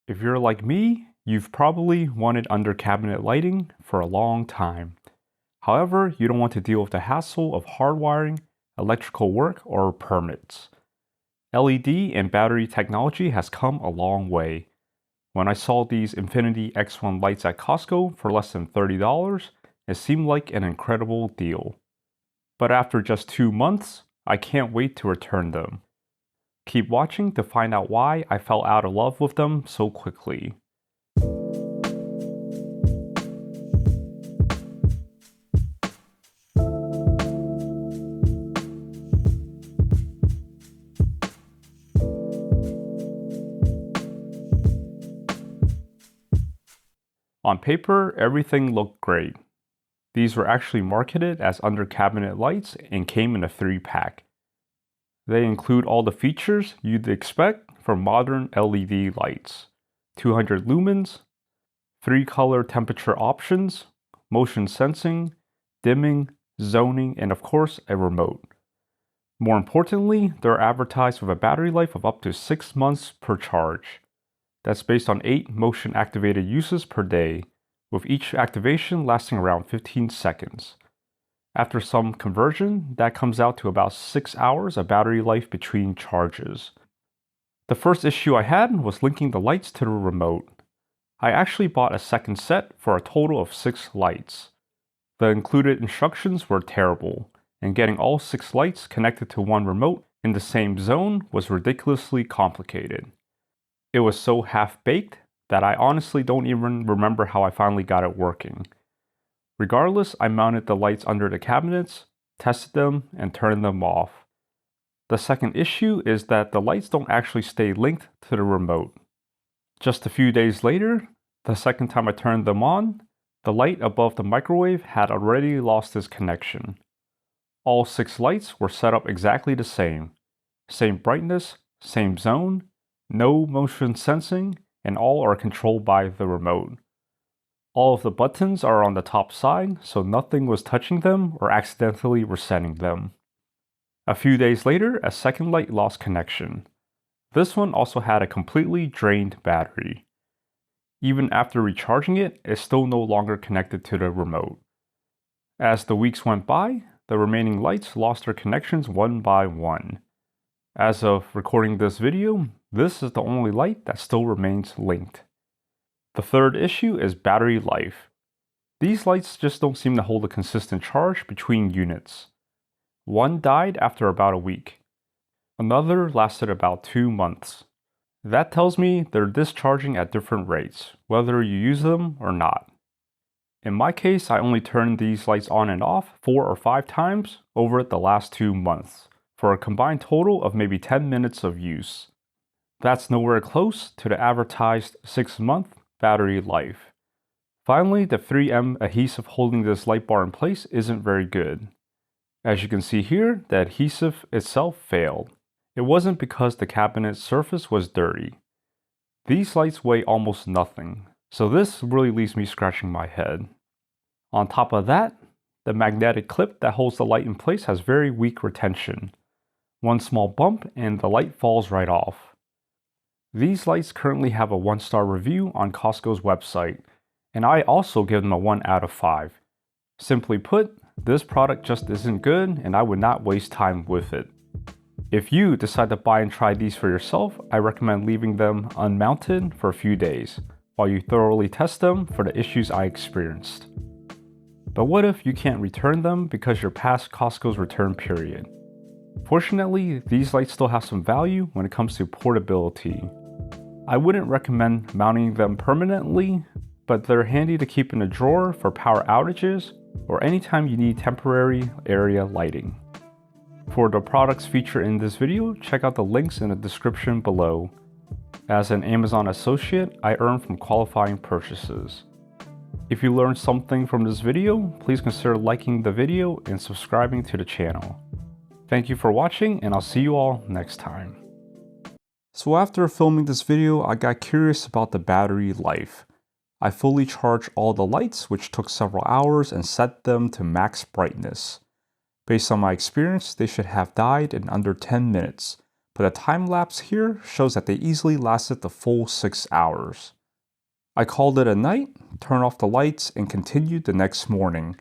If you're like me, you've probably wanted under cabinet lighting for a long time. However, you don't want to deal with the hassle of hardwiring, electrical work, or permits. LED and battery technology has come a long way. When I saw these Infinity X1 lights at Costco for less than $30, it seemed like an incredible deal. But after just 2 months, I can't wait to return them. Keep watching to find out why I fell out of love with them so quickly. On paper, everything looked great. These were actually marketed as under cabinet lights and came in a 3-pack. They include all the features you'd expect from modern LED lights: 200 lumens, 3 color temperature options, motion sensing, dimming, zoning, and of course a remote. More importantly, they're advertised with a battery life of up to 6 months per charge. That's based on 8 motion activated uses per day, with each activation lasting around 15 seconds. After some conversion, that comes out to about 6 hours of battery life between charges. The first issue I had was linking the lights to the remote. I actually bought a second set for a total of 6 lights. The included instructions were terrible, and getting all 6 lights connected to one remote in the same zone was ridiculously complicated. It was so half-baked that I honestly don't even remember how I finally got it working. Regardless, I mounted the lights under the cabinets, tested them, and turned them off. The second issue is that the lights don't actually stay linked to the remote. Just a few days later, the second time I turned them on, the light above the microwave had already lost its connection. All 6 lights were set up exactly the same. Same brightness, same zone, no motion sensing, and all are controlled by the remote. All of the buttons are on the top side, so nothing was touching them or accidentally resetting them. A few days later, a second light lost connection. This one also had a completely drained battery. Even after recharging it, it's still no longer connected to the remote. As the weeks went by, the remaining lights lost their connections one by one. As of recording this video, this is the only light that still remains linked. The third issue is battery life. These lights just don't seem to hold a consistent charge between units. One died after about a week. Another lasted about 2 months. That tells me they're discharging at different rates, whether you use them or not. In my case, I only turned these lights on and off 4 or 5 times over the last 2 months, for a combined total of maybe 10 minutes of use. That's nowhere close to the advertised 6-month battery life. Finally, the 3M adhesive holding this light bar in place isn't very good. As you can see here, the adhesive itself failed. It wasn't because the cabinet surface was dirty. These lights weigh almost nothing, so this really leaves me scratching my head. On top of that, the magnetic clip that holds the light in place has very weak retention. One small bump and the light falls right off. These lights currently have a 1-star review on Costco's website, and I also give them a 1 out of 5. Simply put, this product just isn't good and I would not waste time with it. If you decide to buy and try these for yourself, I recommend leaving them unmounted for a few days, while you thoroughly test them for the issues I experienced. But what if you can't return them because you're past Costco's return period? Fortunately, these lights still have some value when it comes to portability. I wouldn't recommend mounting them permanently, but they're handy to keep in a drawer for power outages or anytime you need temporary area lighting. For the products featured in this video, check out the links in the description below. As an Amazon associate, I earn from qualifying purchases. If you learned something from this video, please consider liking the video and subscribing to the channel. Thank you for watching, and I'll see you all next time. So after filming this video, I got curious about the battery life. I fully charged all the lights, which took several hours, and set them to max brightness. Based on my experience, they should have died in under 10 minutes, but a time lapse here shows that they easily lasted the full 6 hours. I called it a night, turned off the lights, and continued the next morning.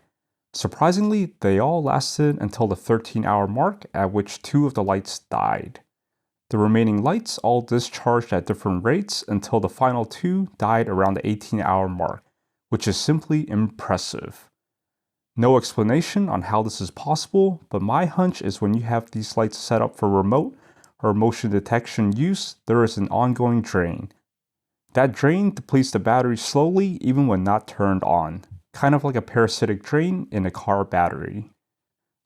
Surprisingly, they all lasted until the 13-hour mark, at which 2 of the lights died. The remaining lights all discharged at different rates until the final 2 died around the 18-hour mark, which is simply impressive. No explanation on how this is possible, but my hunch is when you have these lights set up for remote or motion detection use, there is an ongoing drain. That drain depletes the battery slowly even when not turned on, kind of like a parasitic drain in a car battery.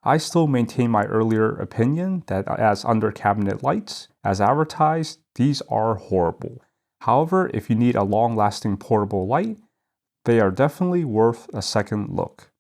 I still maintain my earlier opinion that as under cabinet lights, as advertised, these are horrible. However, if you need a long-lasting portable light, they are definitely worth a second look.